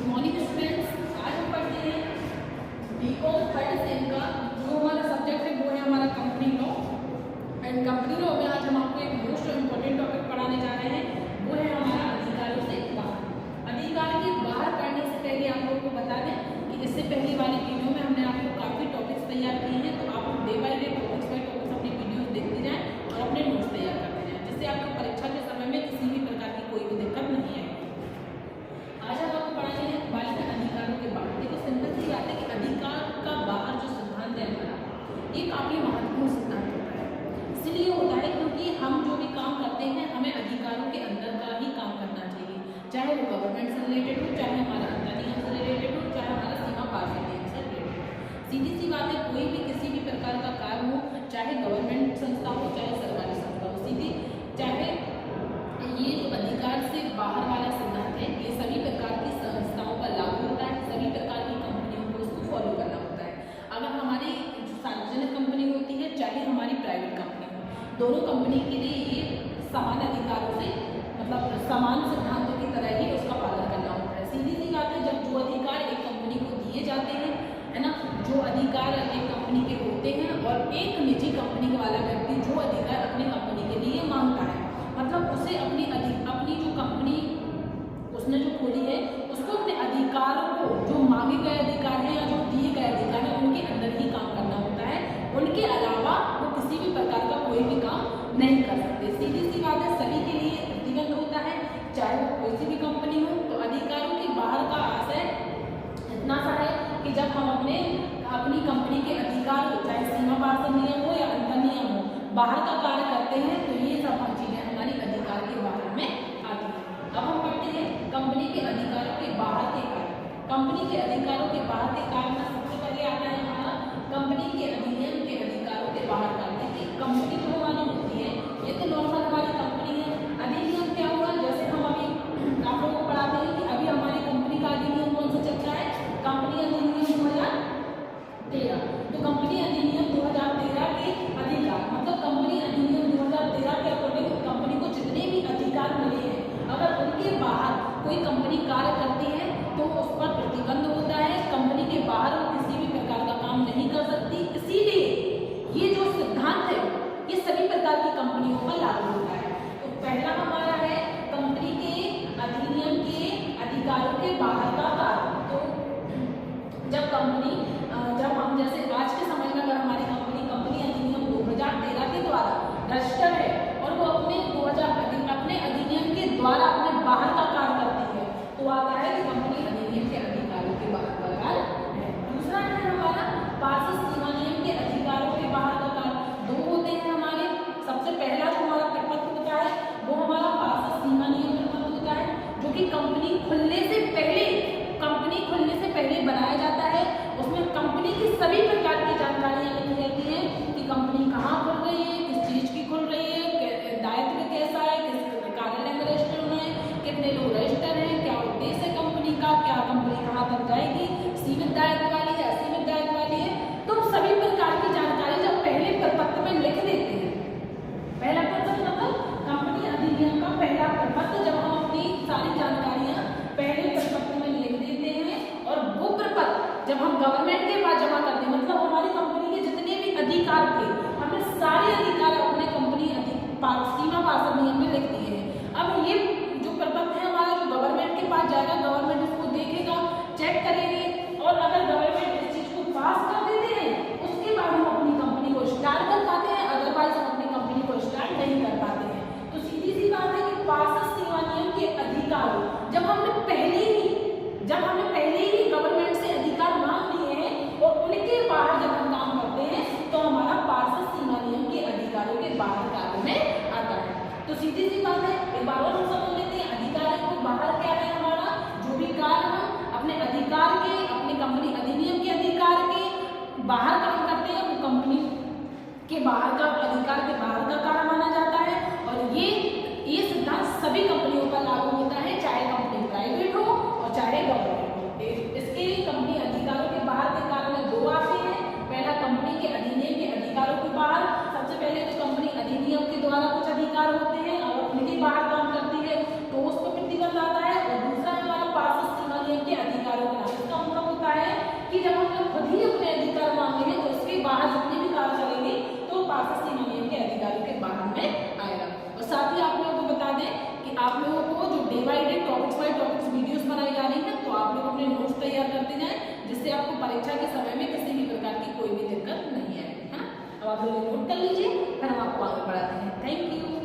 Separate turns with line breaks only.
Morning students, आज हम पढ़ते हैं बीकॉम थर्ड सेम का। जो हमारा सब्जेक्ट है वो है हमारा company law. And company law में आज हम आपको एक मोस्ट इम्पोर्टेंट टॉपिक पढ़ाने जा रहे हैं, वो है हमारा अधिकारों से बाहर। अधिकार के बाहर पढ़ने से पहले आप लोगों को बता दें कि इससे पहले वाली वीडियो में हमने आपको काफ़ी टॉपिक्स तैयार किए हैं, तो आप day by day topics by topics अपनी वीडियोज देखते जाएँ और अपने नोट्स तैयार करते जाएँ, जिससे आपको परीक्षा के समय में किसी भी प्रकार की कोई भी दिक्कत नहीं आएगी। आज हम आपको पढ़ाएंगे बालिका अधिकारों के बाहर। देखो सिंपल सी बात है कि अधिकार का बाहर जो सिद्धांत है हमारा, ये काफी महत्वपूर्ण सिद्धांत होता है। इसलिए होता है क्योंकि हम जो भी काम करते हैं हमें अधिकारों के अंदर का ही काम करना चाहिए, चाहे वो गवर्नमेंट से रिलेटेड हो, चाहे हमारा अधिनियम से रिलेटेड हो, चाहे हमारा सीमा पार से रिलेटेड हो। सीधी सी बात है, कोई भी किसी भी प्रकार का कार्य हो, चाहे गवर्नमेंट संस्था हो चाहे सरकारी संस्था हो, सीधी चाहे ये जो अधिकार से बाहर वाला सिद्धांत है ये सभी प्रकार की संस्थाओं पर लागू होता है, सभी प्रकार की कंपनियों को उसको फॉलो करना होता है। अगर हमारी जो सार्वजनिक कंपनी होती है चाहे हमारी प्राइवेट कंपनी हो, दोनों कंपनी के लिए ये समान अधिकारों से मतलब समान सिद्धांतों की तरह ही उसका पालन करना होता है। सीधी सी बात है, जब जो अधिकार एक कंपनी को दिए जाते हैं, है ना, जो अधिकार एक कंपनी के होते हैं और एक निजी कंपनी वाला व्यक्ति जो अधिकार अपनी कंपनी के लिए मांगता है, मतलब उसे अपनी जो कंपनी उसने जो खोली है उसको अपने अधिकारों को, जो मांगे गए अधिकार हैं या जो दिए गए अधिकार हैं, उनके अंदर ही काम करना होता है। उनके अलावा वो किसी भी प्रकार का कोई भी काम नहीं कर सकते। सीधी सी बात है, सभी के लिए प्रतिबंध होता है, चाहे वो कोई सी भी कंपनी हो। तो अधिकारों के बाहर का आशय इतना सा है कि जब हम अपनी कंपनी के अधिकार को, चाहे सीमा पार नियम हो या अंतर नियम हो, बाहर का कार्य करते हैं, तो ये सब चीजें हमारी अधिकार के बाहर में आती है। अब हम पढ़ते हैं कंपनी के अधिकारों के बाहर के कार्य। कंपनी के अधिकारों के बाहर के कार्य में सबसे पहले आता है हमारा कंपनी के अधिनियम के अधिकारों के बाहर कार्य। कि कंपनी जो हमारी होती है ये तो नॉर्मल हमारी कंपनी है। अधिनियम क्या हुआ, जैसे हम अभी आप लोगों को पढ़ाते हैं कि अभी हमारी कंपनी का अधिनियम कौन सा चल रहा है, कंपनी अधिनियम 2013। तो कंपनी अधिनियम 2013 के अधिकार, मतलब कंपनी अधिनियम 2013 के अकॉर्डिंग कंपनी को जितने भी अधिकार मिले हैं, अगर उनके बाहर कोई कंपनी कार्य करती है तो उस पर प्रतिबंध होता है। कंपनी के बाहर वो किसी भी प्रकार का काम नहीं कर सकती। इसीलिए ये जो सिद्धांत है ये सभी प्रकार की कंपनियों पर लागू होता है। तो पहला हमारा है कंपनी के अधिनियम के अधिकारों के बाहर का कार्य। तो जब हम जैसे आज के समय में अगर हमारी कंपनी अधिनियम 2013 के द्वारा रजिस्टर है और वो अपने अधिनियम के द्वारा अपने बाहर का कार्य करती है, तो आता है कि कंपनी अधिनियम के अधिकारों के बाहर का कार्य है। दूसरा है हमारा पार्षद सीमा नियम के अधिकारों के बाहर का कार्य। दो होते हैं हमारे। सबसे पहला जो हमारा प्रपत्र होता है वो हमारा पार्षद सीमा नियम प्रपत्र होता है, जो कि कंपनी खुलने से पहले बनाया जाता है। उसमें कंपनी की सभी प्रकार की जानकारियां लिखी रहती हैं कि कंपनी कहाँ खुल रही है, किस चीज की खुल रही है, दायित्व कैसा है, किस कार्यालय में रजिस्टर होना है, कितने लोग रजिस्टर हैं, क्या उद्देश्य है कंपनी का, क्या कंपनी कहाँ तक जाएगी, सीमित दायित्व वाली है, असीमित दायित्व वाली है। तो सभी प्रकार की जानकारी जब पहले प्रपत्र में लिख देते हैं, पहला प्रपत्र मतलब कंपनी अधिनियम का पहला प्रपत्र, जब हम अपनी सारी जानकारियां पहले प्रपत्र में लिख देते हैं और वो प्रपत्र जब हम गवर्नमेंट के पास जमा करते हैं, मतलब हमारी कंपनी के जितने भी अधिकार थे हमने सारे अधिकार अपने कंपनी सीमा पार्षद नियम में लिख दिए हैं। अब ये जो प्रपत्र है हमारा जो गवर्नमेंट के पास जाएगा, गवर्नमेंट इसको देखेगा, चेक करेंगे, और अगर गवर्नमेंट इस चीज को पास कर देते हैं उसके बाद हम अपनी कंपनी को स्टार्ट कर पाते हैं, अदरवाइज हम अपनी कंपनी को स्टार्ट नहीं कर पाते हैं। तो सीधी सी बात है कि पार्षद सीमा नियम के अधिकार जब हमने पहले ही गवर्नमेंट से अधिकार मांग लिए हैं और उनके बाहर जब हम काम करते हैं तो हमारा पार्षद सीमा नियम के अधिकारों के बाहर कार्य में आता है। तो सीधी सी बात है, एक बार और हम समझ लेते हैं अधिकारों के बाहर क्या है हमारा, जो भी कार्य हम अपने अधिकार के कि जब हम लोग खुद ही अपने अधिकार मांगेंगे तो उसके बाहर जितने भी कार्य चलेंगे तो पास सीमा नियम के अधिकारों के बाहर में आएगा। और साथ ही आप लोगों को बता दें कि आप लोगों को जो day by day topics by topics videos बनाई जा रही है, तो आप लोग अपने नोट्स तैयार करते जाएं, जिससे आपको परीक्षा के समय में किसी भी प्रकार की कोई भी दिक्कत नहीं आए, है ना। अब आप लोग नोट कर लीजिए, फिर हम आपको आगे बढ़ाते हैं। Thank you.